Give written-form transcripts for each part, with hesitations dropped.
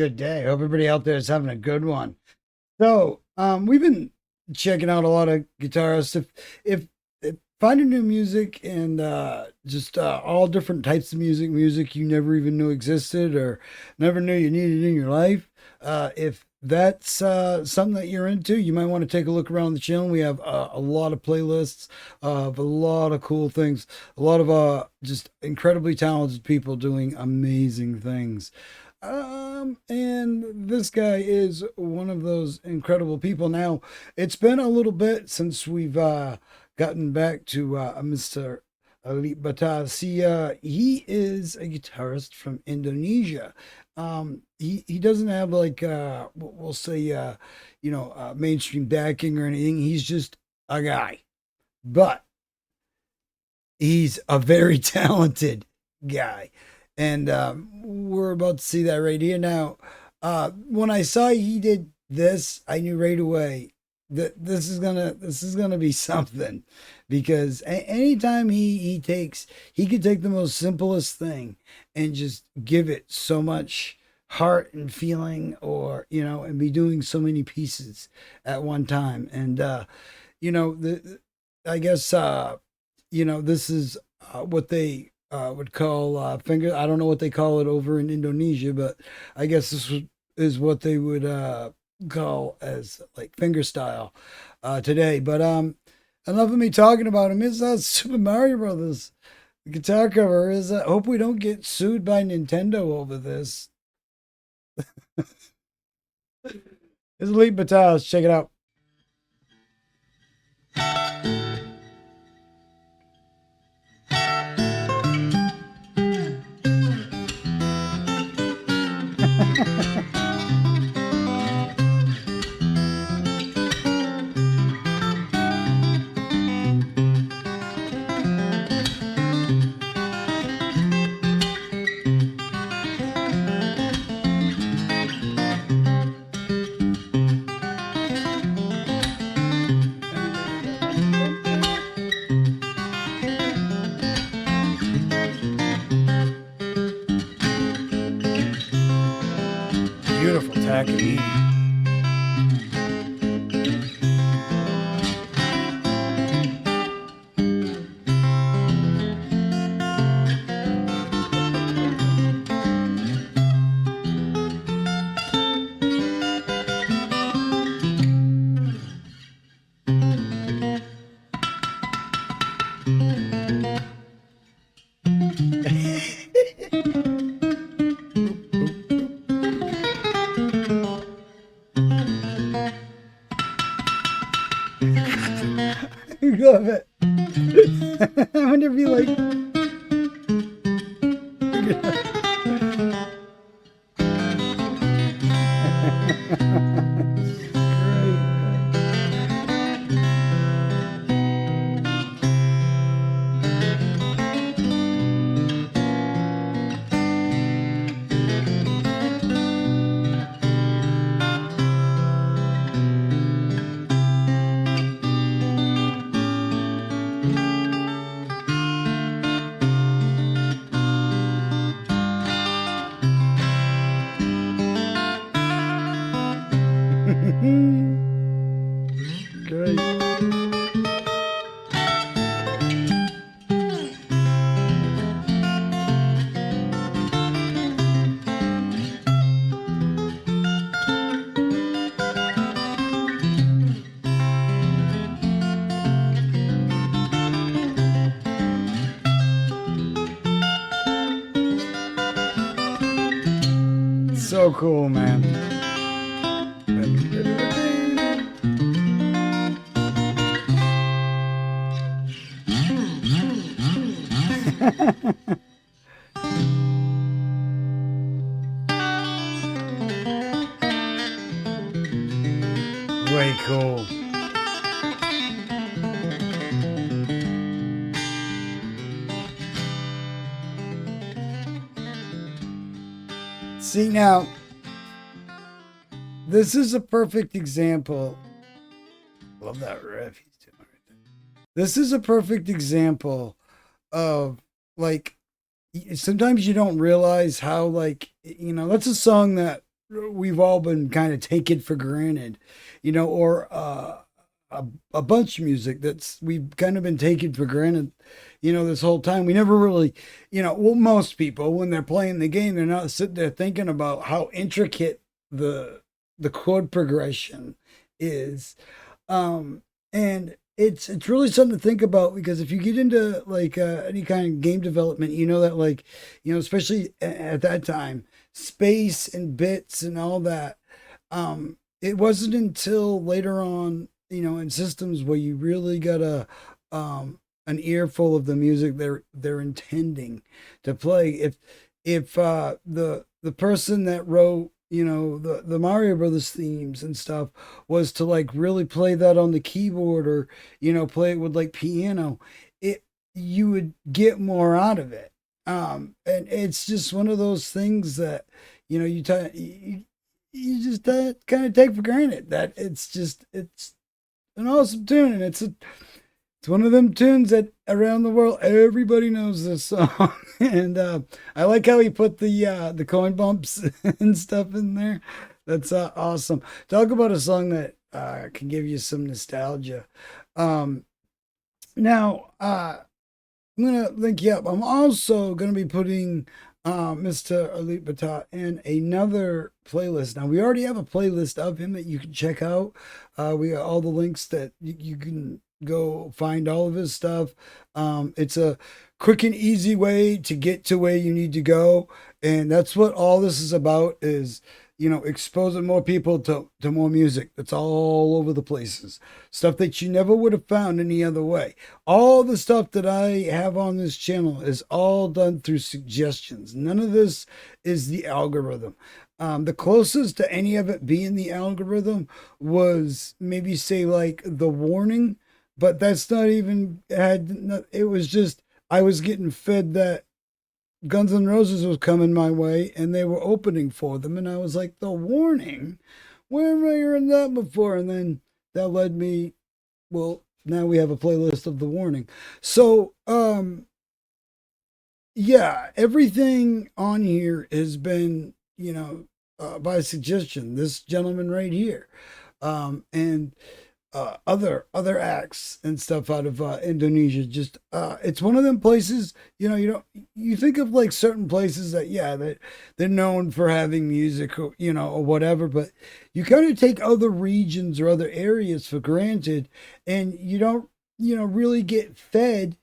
Good day. Hope everybody out there is having a good one. So, we've been checking out a lot of guitarists. If finding new music and just all different types of music you never even knew existed or never knew you needed in your life. If that's something that you're into, you might want to take a look around the channel. We have a lot of playlists of a lot of cool things, a lot of just incredibly talented people doing amazing things. And this guy is one of those incredible people. Now, it's been a little bit since we've gotten back to Mr. ALIP Batas. He is a guitarist from Indonesia. He doesn't have like we'll say mainstream backing or anything. He's just a guy, but he's a very talented guy. And we're about to see that right here. Now, when I saw he did this, I knew right away that this is gonna be something, because anytime he could take the most simplest thing and just give it so much heart and feeling, or and be doing so many pieces at one time. And I guess this is what they would call finger. I don't know what they call it over in Indonesia, but I guess is what they would call as like finger style today. But enough of me talking about him. Is Super Mario Brothers the guitar cover? Is hope we don't get sued by Nintendo over this. It's Elite Battles. Check it out. Beautiful tacky. I love it. I wonder if you like. Great. So cool, man. Way cool. See, now, this is a perfect example. Love that riff he's doing right there. This is a perfect example of, like, sometimes you don't realize how, like, that's a song that we've all been kind of taken for granted, or a bunch of music that's we've kind of been taken for granted, this whole time. We never really, well, most people when they're playing the game, they're not sitting there thinking about how intricate the chord progression is, and it's really something to think about because if you get into like any kind of game development, you know that like especially at that time, space and bits and all that. It wasn't until later on, in systems where you really got an earful of the music they're intending to play. If the person that wrote the Mario Brothers themes and stuff was to like really play that on the keyboard or play it with like piano, it you would get more out of it. And it's just one of those things that you just kind of take for granted that it's an awesome tune, and it's one of them tunes that around the world everybody knows this song. And I like how he put the coin bumps and stuff in there. That's awesome. Talk about a song that can give you some nostalgia. Um, now, I'm gonna link you up. I'm also gonna be putting Mr. ALIP Bata in another playlist. Now we already have a playlist of him that you can check out. We got all the links that you can go find all of his stuff. It's a quick and easy way to get to where you need to go, and that's what all this is about. Is exposing more people to more music that's all over the places. Stuff that you never would have found any other way. All the stuff that I have on this channel is all done through suggestions. None of this is the algorithm. The closest to any of it being the algorithm was maybe say like the warning, but that's not even it was just I was getting fed that Guns N' Roses was coming my way and they were opening for them. And I was like, the warning? Where have I heard that before? And then that led me, well, now we have a playlist of the warning. So, yeah, everything on here has been, by suggestion. This gentleman right here. And other acts and stuff out of Indonesia. Just it's one of them places. You think of like certain places that they're known for having music or whatever, but you kind of take other regions or other areas for granted, and you don't really get fed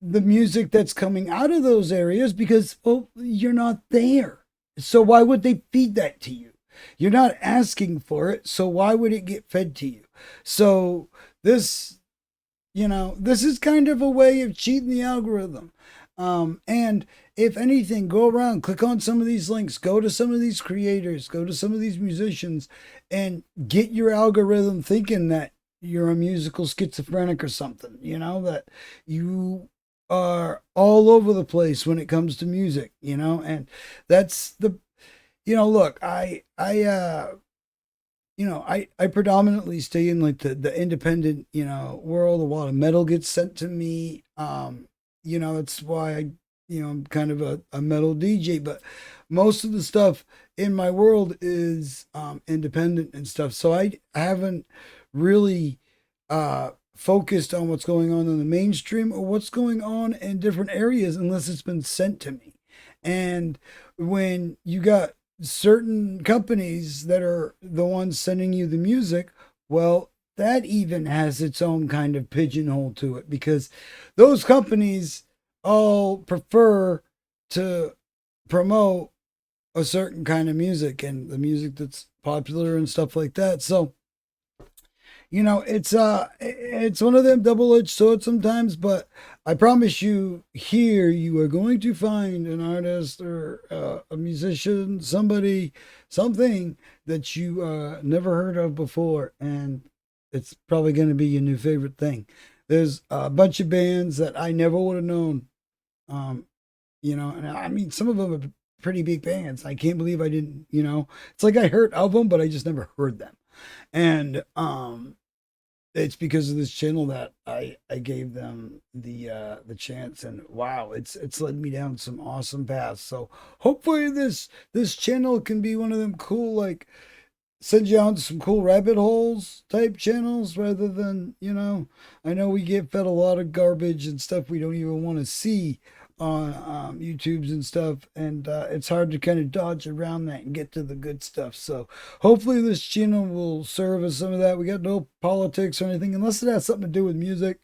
the music that's coming out of those areas because well you're not there. So why would they feed that to you? You're not asking for it, so why would it get fed to you? So this, this is kind of a way of cheating the algorithm. And if anything, go around, click on some of these links, go to some of these creators, go to some of these musicians, and get your algorithm thinking that you're a musical schizophrenic or something, that you are all over the place when it comes to music, and that's the look, I predominantly stay in like the independent, world. A lot of metal gets sent to me. That's why I'm kind of a metal DJ, but most of the stuff in my world is independent and stuff. So I haven't really focused on what's going on in the mainstream or what's going on in different areas unless it's been sent to me. And when you got certain companies that are the ones sending you the music, well, that even has its own kind of pigeonhole to it because those companies all prefer to promote a certain kind of music and the music that's popular and stuff like that. So it's one of them double-edged swords sometimes, but I promise you here you are going to find an artist or a musician, something that you never heard of before, and it's probably going to be your new favorite thing. There's a bunch of bands that I never would have known, and I mean some of them are pretty big bands. I can't believe I didn't, it's like I heard of them, but I just never heard them. And it's because of this channel that I gave them the chance, and wow, it's led me down some awesome paths. So hopefully this channel can be one of them cool, like, send you out to some cool rabbit holes type channels, rather than, I know we get fed a lot of garbage and stuff we don't even want to see on YouTubes and stuff, and it's hard to kind of dodge around that and get to the good stuff. So hopefully this channel will serve as some of that. We got no politics or anything, unless it has something to do with music.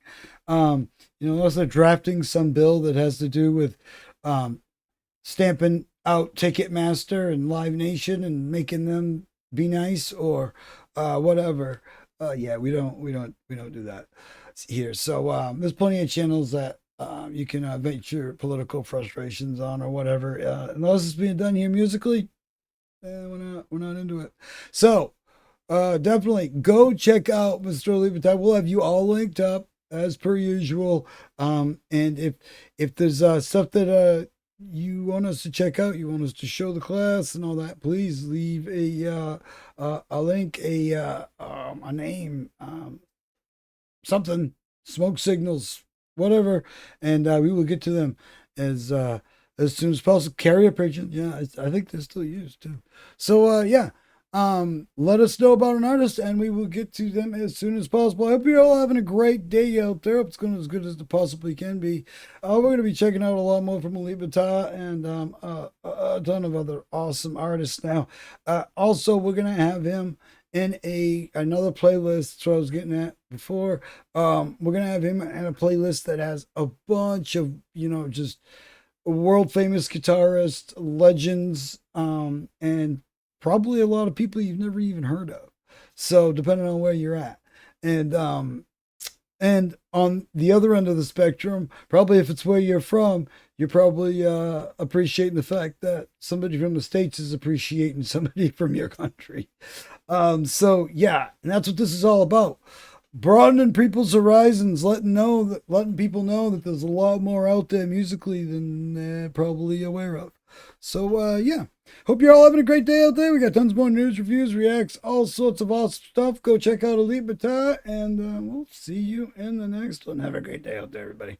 Unless they're drafting some bill that has to do with stamping out Ticketmaster and Live Nation and making them be nice, or whatever. Yeah, we don't do that here. So there's plenty of channels that you can vent your political frustrations on, or whatever. Unless it's being done here musically, we're not into it. So definitely go check out Mr. ALIP. We'll have you all linked up as per usual. And if there's stuff that you want us to check out, you want us to show the class and all that, please leave a link, a name, something, smoke signals, whatever, and we will get to them as soon as possible. Carrier pigeon, yeah, I think they're still used too. So yeah, let us know about an artist, and we will get to them as soon as possible. I hope you're all having a great day out there. Hope it's going as good as it possibly can be. We're going to be checking out a lot more from ALIP and a ton of other awesome artists now. Also, we're going to have him in another playlist. That's what I was getting at before. We're going to have him in a playlist that has a bunch of, just world famous guitarists, legends, and probably a lot of people you've never even heard of. So depending on where you're at. And on the other end of the spectrum, probably if it's where you're from, you're probably appreciating the fact that somebody from the States is appreciating somebody from your country. So yeah, and that's what this is all about. Broadening people's horizons, letting people know that there's a lot more out there musically than they're probably aware of. So yeah, hope you're all having a great day out there. We got tons more news, reviews, reacts, all sorts of awesome stuff. Go check out ALIP, and we'll see you in the next one. Have a great day out there, everybody.